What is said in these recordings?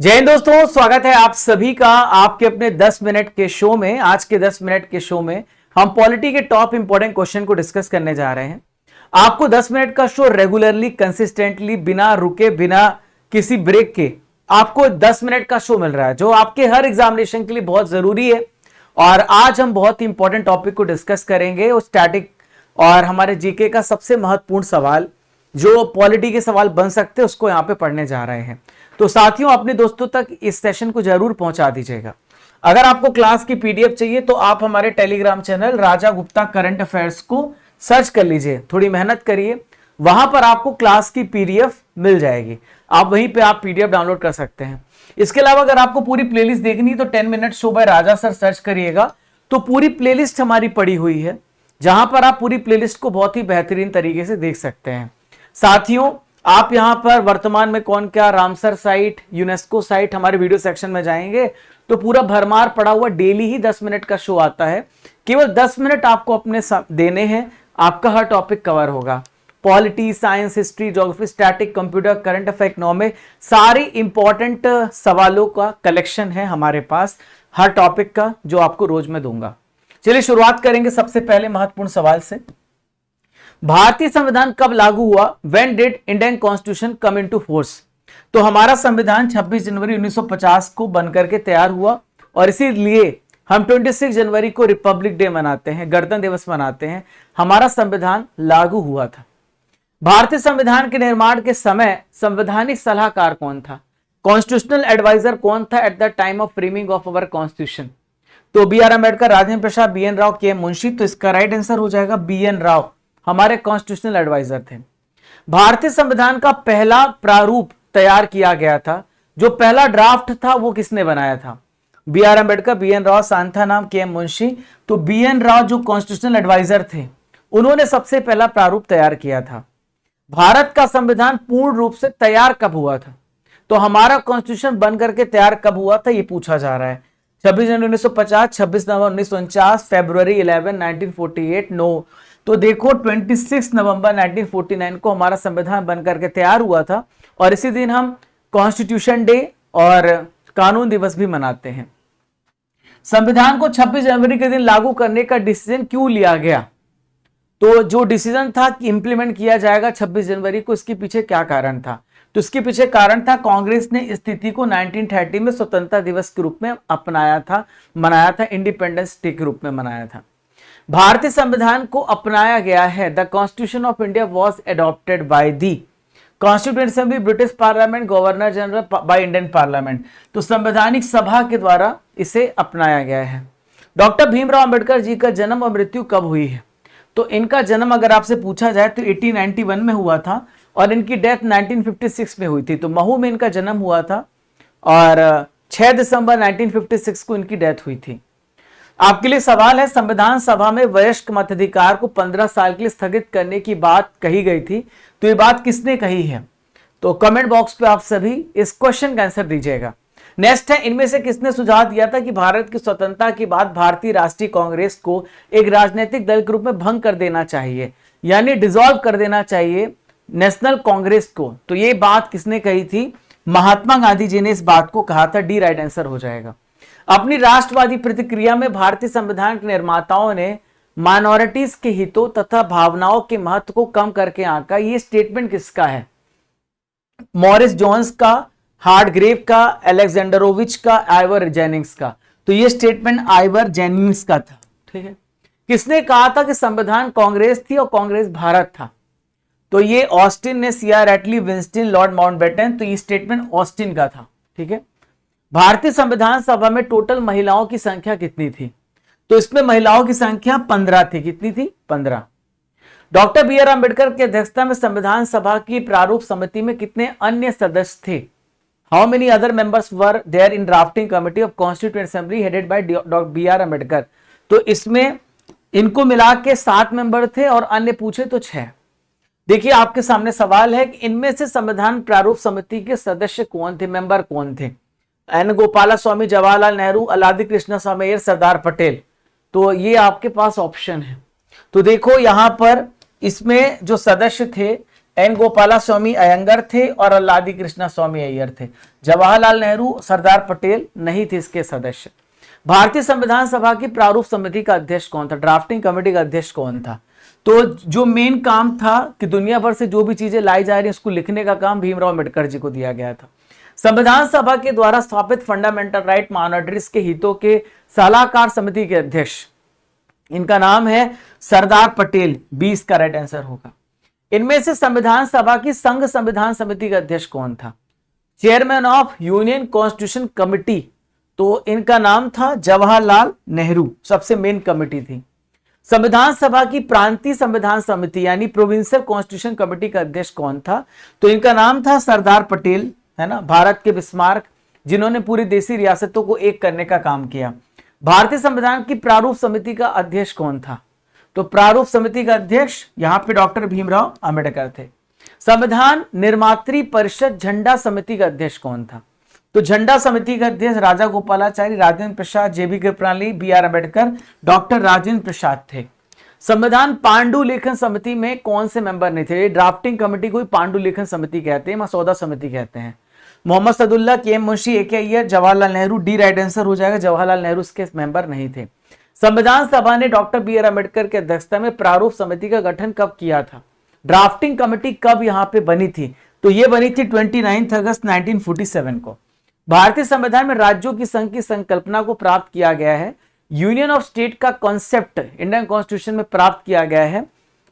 जय हिंद दोस्तों, स्वागत है आप सभी का आपके अपने 10 मिनट के शो में। आज के 10 मिनट के शो में हम पॉलिटी के टॉप इंपॉर्टेंट क्वेश्चन को डिस्कस करने जा रहे हैं। आपको 10 मिनट का शो रेगुलरली, कंसिस्टेंटली, बिना रुके, बिना किसी ब्रेक के आपको 10 मिनट का शो मिल रहा है, जो आपके हर एग्जामिनेशन के लिए बहुत जरूरी है। और आज हम बहुत ही इंपॉर्टेंट टॉपिक को डिस्कस करेंगे, वो स्टैटिक और हमारे जीके का सबसे महत्वपूर्ण सवाल, जो पॉलिटी के सवाल बन सकते हैं, उसको यहां पे पढ़ने जा रहे हैं। तो साथियों, अपने दोस्तों तक इस सेशन को जरूर पहुंचा दीजिएगा। अगर आपको क्लास की पीडीएफ चाहिए तो आप हमारे टेलीग्राम चैनल राजा गुप्ता करंट अफेयर्स को सर्च कर लीजिए, थोड़ी मेहनत करिए, वहां पर आपको क्लास की पीडीएफ मिल जाएगी। आप वहीं पे आप पीडीएफ डाउनलोड कर सकते हैं। इसके अलावा अगर आपको पूरी प्लेलिस्ट देखनी तो 10 minute show by Raja sir search करिएगा तो पूरी प्लेलिस्ट हमारी पड़ी हुई है, जहां पर आप पूरी प्लेलिस्ट को बहुत ही बेहतरीन तरीके से देख सकते हैं। साथियों, आप यहां पर वर्तमान में कौन क्या, रामसर साइट, यूनेस्को साइट, हमारे वीडियो सेक्शन में जाएंगे तो पूरा भरमार पड़ा हुआ डेली ही 10 मिनट का शो आता है। केवल 10 मिनट आपको अपने देने हैं, आपका हर टॉपिक कवर होगा। Polity, science, history, geography, static, computer, current affair, economic, सारे इंपॉर्टेंट सवालों का कलेक्शन है हमारे पास हर टॉपिक का, जो आपको रोज में दूंगा। चलिए शुरुआत करेंगे सबसे पहले महत्वपूर्ण सवाल से। भारतीय संविधान कब लागू हुआ? When did Indian Constitution come into force? तो हमारा संविधान 26 जनवरी 1950 को बनकर के तैयार हुआ और इसीलिए हम 26 जनवरी को रिपब्लिक डे मनाते हैं, गणतंत्र दिवस मनाते हैं। हमारा संविधान लागू हुआ था। भारतीय संविधान के निर्माण के समय संवैधानिक सलाहकार कौन था? कॉन्स्टिट्यूशनल एडवाइजर कौन था at the time of framing of our constitution? तो B R Ambedkar, Rajendra Prasad, B N Rao, K M Munshi. तो इसका राइट आंसर हो जाएगा बी एन राव, हमारे कॉन्स्टिट्यूशनल एडवाइजर थे। भारतीय संविधान का पहला प्रारूप तैयार किया गया था, जो पहला ड्राफ्ट था वो किसने बनाया था? B R Ambedkar, B N Rao, Santhanam, K M Munshi. तो बी एन राव जो कॉन्स्टिट्यूशनल एडवाइजर थे, उन्होंने सबसे पहला प्रारूप तैयार किया था। भारत का संविधान पूर्ण रूप से तैयार कब हुआ था? तो हमारा कॉन्स्टिट्यूशन बनकर के तैयार कब हुआ था, ये पूछा जा रहा है। 26 जनवरी 1950, 26 नवंबर 1949, फरवरी 11, 1948, नो। तो देखो 26 नवंबर 1949 को हमारा संविधान बनकर के तैयार हुआ था और इसी दिन हम कॉन्स्टिट्यूशन डे और कानून दिवस भी मनाते हैं। संविधान को 26 जनवरी के दिन लागू करने का डिसीजन क्यों लिया गया? तो जो डिसीजन था कि इंप्लीमेंट किया जाएगा 26 जनवरी को, इसके पीछे क्या कारण था? तो इसके पीछे कारण था, कांग्रेस ने इस तिथि को 1930 में स्वतंत्रता दिवस के रूप में अपनाया था, मनाया था, इंडिपेंडेंस डे के रूप में मनाया था। भारतीय संविधान को अपनाया गया है। The constitution of India was adopted by the constituent assembly, British parliament, governor general, by Indian parliament. तो संवैधानिक सभा के द्वारा इसे अपनाया गया है। डॉक्टर भीमराव अंबेडकर जी का जन्म और मृत्यु कब हुई है? तो इनका जन्म अगर आपसे पूछा जाए तो 1891 में हुआ था और इनकी डेथ 1956 में हुई थी। तो महू में इनका जन्म हुआ था और 6 दिसंबर 1956 को इनकी डेथ हुई थी। आपके लिए सवाल है, संविधान सभा में वयस्क मताधिकार को 15 साल के लिए स्थगित करने की बात कही गई थी, तो ये बात किसने कही है? तो कमेंट बॉक्स पे आप सभी इस क्वेश्चन का आंसर दीजिएगा। नेक्स्ट है, इनमें से किसने सुझाव दिया था कि भारत की स्वतंत्रता के बाद भारतीय राष्ट्रीय कांग्रेस को एक राजनीतिक दल के रूप में भंग कर देना चाहिए, यानी डिसॉल्व कर देना चाहिए नेशनल कांग्रेस को? तो ये बात किसने कही थी? महात्मा गांधी जी ने इस बात को कहा था। डी राइट आंसर हो जाएगा। अपनी राष्ट्रवादी प्रतिक्रिया में भारतीय संविधान के निर्माताओं ने माइनॉरिटीज के हितों तथा भावनाओं के महत्व को कम करके आंका। ये स्टेटमेंट किसका है? मॉरिस जोन्स का, हार्डग्रेव का, अलेक्जेंडरोविच का, आइवर जेनिंग्स का। तो ये स्टेटमेंट आइवर जेनिंग्स का था। ठीक है। किसने कहा था कि संविधान कांग्रेस थी और कांग्रेस भारत था? तो ये ऑस्टिन ने, सीआर एटली, विंस्टन, लॉर्ड माउंटबेटन। तो ये स्टेटमेंट ऑस्टिन का था। ठीक है। भारतीय संविधान सभा में टोटल महिलाओं की संख्या कितनी थी? तो इसमें महिलाओं की संख्या 15 थी। कितनी थी? 15। डॉक्टर बी आर अम्बेडकर की अध्यक्षता में संविधान सभा की प्रारूप समिति में कितने अन्य सदस्य थे? How many other members were there in drafting committee of constituent assembly headed by doctor B R Ambedkar? तो इसमें इनको मिला के 7 मेंबर थे और अन्य पूछे तो 6। देखिए आपके सामने सवाल है कि इनमें से संविधान प्रारूप समिति के सदस्य कौन थे, मेंबर कौन थे? एन गोपाला स्वामी, जवाहरलाल नेहरू, अलादी कृष्ण स्वामी, सरदार पटेल। तो ये आपके पास ऑप्शन है। तो देखो यहां पर इसमें जो सदस्य थे एन गोपाला स्वामी अयंगर थे और अल्लादी कृष्णा स्वामी अय्यर थे। जवाहरलाल नेहरू, सरदार पटेल नहीं थे इसके सदस्य। भारतीय संविधान सभा की प्रारूप समिति का अध्यक्ष कौन था? ड्राफ्टिंग कमेटी का अध्यक्ष कौन था? तो जो मेन काम था कि दुनिया भर से जो भी चीजें लाई जा रही है उसको लिखने का काम भीमराव अम्बेडकर जी को दिया गया था। संविधान सभा के द्वारा स्थापित फंडामेंटल राइट माइनॉरिटीज के हितों के सलाहकार समिति के अध्यक्ष, इनका नाम है सरदार पटेल। 20 का राइट आंसर होगा। इनमें से संविधान सभा की संघ संविधान समिति का अध्यक्ष कौन था? Chairman of union constitution committee, तो इनका नाम था जवाहरलाल नेहरू, सबसे मेन कमिटी थी। संविधान सभा की प्रांतीय संविधान समिति यानी प्रोविंशियल कॉन्स्टिट्यूशन कमेटी का अध्यक्ष कौन था? तो इनका नाम था सरदार पटेल, है ना, भारत के बिस्मार्क, जिन्होंने पूरी देशी रियासतों को एक करने का काम किया। भारतीय संविधान की प्रारूप समिति का अध्यक्ष कौन था? तो प्रारूप समिति का अध्यक्ष यहां पे डॉक्टर भीमराव अंबेडकर थे। संविधान निर्मात्री परिषद झंडा समिति का अध्यक्ष कौन था? तो झंडा समिति के अध्यक्ष राजा गोपालाचारी, राजेंद्र प्रसाद, जेबी कृपलानी, बी.आर. अम्बेडकर, डॉक्टर राजेंद्र प्रसाद थे। संविधान पांडुलेखन समिति में कौन से मेंबर नहीं थे? ड्राफ्टिंग कमेटी को पांडुलेखन समिति कहते हैं, मसौदा समिति कहते हैं। मोहम्मद सदुल्ला, के एम मुंशी, ए के Iyer, Jawaharlal Nehru. D right answer हो जाएगा, जवाहरलाल नेहरू इसके मेंबर नहीं थे। संविधान सभा ने डॉक्टर बी.आर. अम्बेडकर की अध्यक्षता में प्रारूप समिति का गठन कब किया था? ड्राफ्टिंग कमेटी कब यहां पे बनी थी? तो ये बनी थी 29 अगस्त 1947 को। भारतीय संविधान में राज्यों की संघ की संकल्पना को प्राप्त किया गया है। यूनियन ऑफ स्टेट का कॉन्सेप्ट इंडियन कॉन्स्टिट्यूशन में प्राप्त किया गया है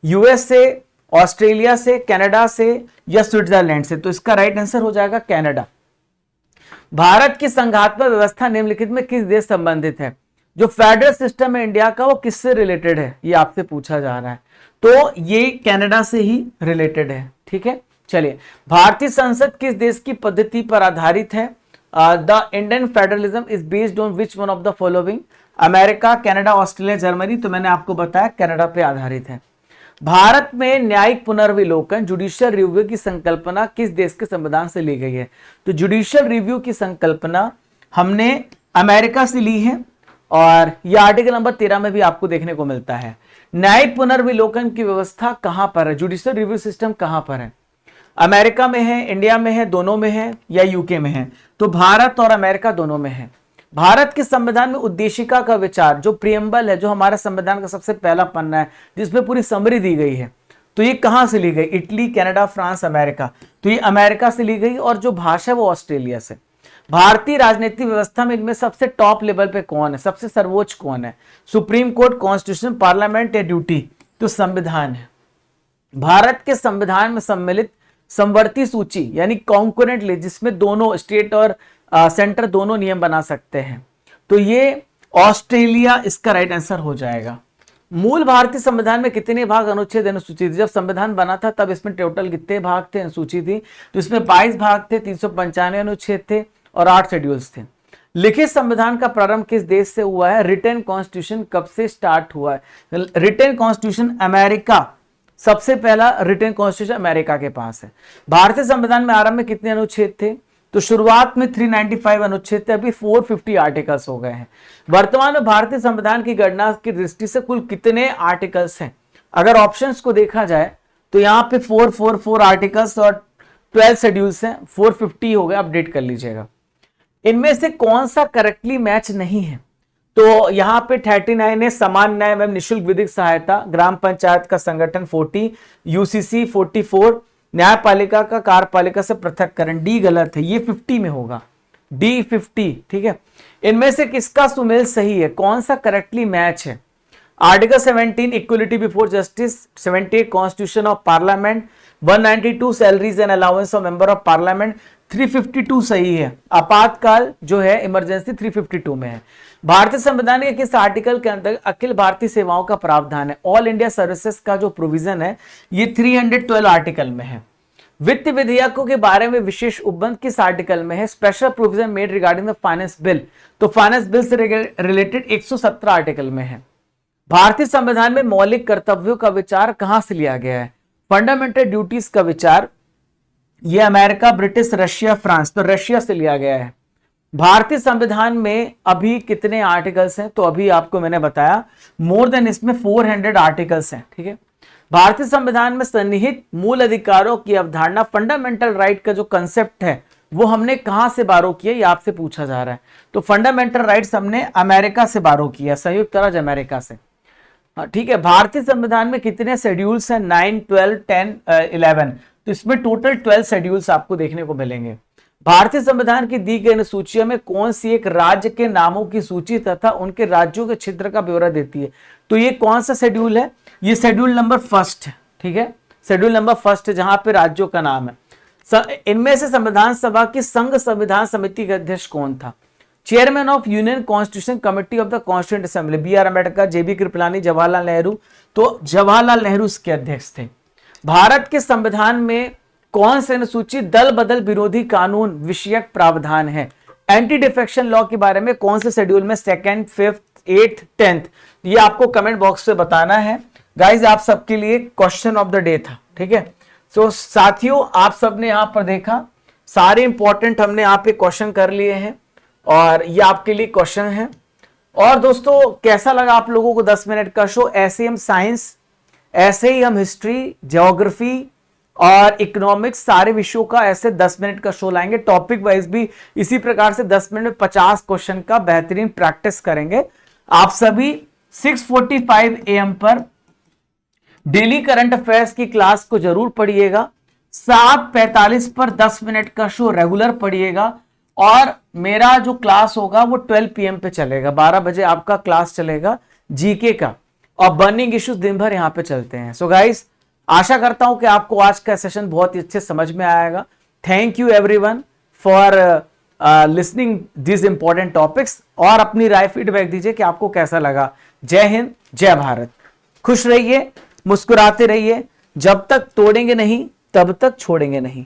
यूएस से, ऑस्ट्रेलिया से, कनाडा से या स्विट्जरलैंड से। तो इसका राइट आंसर हो जाएगा कनाडा। भारत की संघात्मक व्यवस्था निम्नलिखित में किस देश संबंधित है? जो फेडरल सिस्टम है इंडिया का वो किससे रिलेटेड है, ये आपसे पूछा जा रहा है। तो ये कनाडा से ही रिलेटेड है। ठीक है, चलिए, भारतीय संसद किस देश की पद्धति पर आधारित है? The Indian federalism is based on which one of the following? America, Canada, Australia, Germany. तो मैंने आपको बताया कनाडा पे आधारित है। भारत में न्यायिक पुनर्विलोकन जुडिशियल रिव्यू की संकल्पना किस देश के संविधान से ली गई है? तो जुडिशियल रिव्यू की संकल्पना हमने अमेरिका से ली है और यह आर्टिकल नंबर 13 में भी आपको देखने को मिलता है। न्यायिक पुनर्विलोकन की व्यवस्था कहां पर है? जुडिशियल रिव्यू सिस्टम कहां पर है? अमेरिका में है, इंडिया में है, दोनों में है या यूके में है? तो भारत और अमेरिका दोनों में है। भारत के संविधान में उद्देशिका का विचार, जो प्रियम्बल है, जो हमारे संविधान का सबसे पहला पन्ना है जिसमें पूरी समरी दी गई है, तो ये कहां से ली गई? Italy, Canada, France, America. तो ये अमेरिका से ली गई और जो भाषा है वो ऑस्ट्रेलिया से। भारतीय राजनीतिक व्यवस्था में इनमें सबसे टॉप लेवल पे कौन है, सबसे सर्वोच्च कौन है? सुप्रीम कोर्ट, कॉन्स्टिट्यूशन, पार्लियामेंट या ड्यूटी? तो संविधान है। भारत के संविधान में सम्मिलित समवर्ती सूची यानी कॉन्करेंट लिस्ट, जिसमें दोनों स्टेट और सेंटर दोनों नियम बना सकते हैं, तो ये ऑस्ट्रेलिया इसका राइट आंसर हो जाएगा। मूल भारतीय संविधान में कितने भाग, अनुच्छेद, अनुसूची थी? जब संविधान बना था तब इसमें टोटल कितने भाग थे, अनुसूची थी? तो इसमें 22 भाग थे, 395 अनुच्छेद थे और 8 शेड्यूल्स थे। लिखित संविधान का प्रारंभ किस देश से हुआ है? रिटन कॉन्स्टिट्यूशन कब से स्टार्ट हुआ है? रिटन कॉन्स्टिट्यूशन अमेरिका, सबसे पहला रिटन कॉन्स्टिट्यूशन अमेरिका के पास है। भारतीय संविधान में आरंभ में कितने अनुच्छेद थे? तो शुरुआत में 395 अनुच्छेद थे, अभी 450 आर्टिकल्स हो गए हैं। वर्तमान में भारतीय संविधान की गणना की दृष्टि से कुल कितने आर्टिकल्स हैं? अगर ऑप्शंस को देखा जाए तो यहाँ पे 444 आर्टिकल्स और 12 शेड्यूल्स हैं, 450 हो गए, अपडेट कर लीजिएगा। इनमें से कौन सा करेक्टली मैच नहीं है? तो यहाँ पे 39 है समान न्याय एवं निःशुल्क विधिक सहायता, ग्राम पंचायत का संगठन 40, यूसीसी 44, न्यायपालिका का कार्यपालिका से पृथककरण। डी गलत है, ये 50 में होगा, डी 50। ठीक है, इनमें से किसका सुमेल सही है, कौन सा करेक्टली मैच है? Article 17 equality before justice, 78 constitution of parliament, 192 salaries and allowance of member of parliament, 352 सही है। आपातकाल जो है इमरजेंसी 352 में है। भारतीय संविधान के किस आर्टिकल के अंतर्गत अखिल भारतीय सेवाओं का प्रावधान है? ऑल इंडिया सर्विसेज का जो प्रोविजन है ये 312 आर्टिकल में है। वित्त विधेयकों के बारे में विशेष उपबंध किस आर्टिकल में है? Special provision made regarding the finance bill, तो फाइनेंस बिल से रिलेटेड 117 आर्टिकल में है। भारतीय संविधान में मौलिक कर्तव्यों का विचार कहां से लिया गया है? फंडामेंटल ड्यूटीज का विचार ये अमेरिका, ब्रिटिश, रशिया, फ्रांस, तो रशिया से लिया गया है। भारतीय संविधान में अभी कितने आर्टिकल्स हैं? तो अभी आपको मैंने बताया मोर देन इसमें 400 आर्टिकल्स हैं। ठीक है, भारतीय संविधान में सन्निहित मूल अधिकारों की अवधारणा, फंडामेंटल राइट का जो कंसेप्ट है वो हमने कहां से बारो किया, ये आपसे पूछा जा रहा है। तो फंडामेंटल राइट्स हमने अमेरिका से बारो किया, संयुक्त राज्य अमेरिका से। ठीक है। भारतीय संविधान में कितने शेड्यूल्स हैं? 9, 12, 10, 11। तो इसमें टोटल 12 शेड्यूल्स आपको देखने को मिलेंगे। भारतीय संविधान की दी गई अनुसूचियों में कौन सी एक राज्य के नामों की सूची तथा उनके राज्यों के क्षेत्र का ब्यौरा देती है? तो ये कौन सा शेड्यूल है? ये शेड्यूल नंबर 1 है। ठीक है, शेड्यूल नंबर 1 है, जहां पे राज्यों का नाम है। इनमें से संविधान सभा की संघ संविधान समिति के अध्यक्ष कौन था? Chairman of union constitution committee of the constituent assembly, B R. Ambedkar, J B. Kripalani, Jawaharlal Nehru. तो जवाहरलाल नेहरू इसके अध्यक्ष थे। भारत के संविधान में कौन से अनुसूची दल बदल विरोधी कानून विषयक प्रावधान है? एंटी डिफेक्शन लॉ के बारे में कौन से शेड्यूल में? 2nd, 5th, 8th, 10th। ये आपको कमेंट बॉक्स में बताना है गाइज। आप सबके लिए क्वेश्चन ऑफ द डे था। ठीक है, सो साथियों आप सबने यहां पर देखा, सारे इंपॉर्टेंट हमने यहाँ पे क्वेश्चन कर लिए हैं और ये आपके लिए क्वेश्चन है। और दोस्तों कैसा लगा आप लोगों को 10 मिनट का शो? ऐसे ही हम साइंस, ऐसे ही हम हिस्ट्री, ज्योग्राफी और इकोनॉमिक्स, सारे विषयों का ऐसे 10 मिनट का शो लाएंगे। टॉपिक वाइज भी इसी प्रकार से 10 मिनट में 50 क्वेश्चन का बेहतरीन प्रैक्टिस करेंगे। आप सभी 6:45 AM पर डेली करंट अफेयर्स की क्लास को जरूर पढ़िएगा। 7:45 पर 10 मिनट का शो रेगुलर पढ़िएगा। और मेरा जो क्लास होगा वो 12 PM पे चलेगा, 12 बजे आपका क्लास चलेगा जीके का। और बर्निंग इश्यूज दिन भर यहां पे चलते हैं। सो गाइस, आशा करता हूं कि आपको आज का सेशन बहुत ही अच्छे समझ में आएगा। Thank you everyone for listening this important topics. और अपनी राय फीडबैक दीजिए कि आपको कैसा लगा। जय हिंद, जय भारत। खुश रहिए, मुस्कुराते रहिए। जब तक तोड़ेंगे नहीं तब तक छोड़ेंगे नहीं।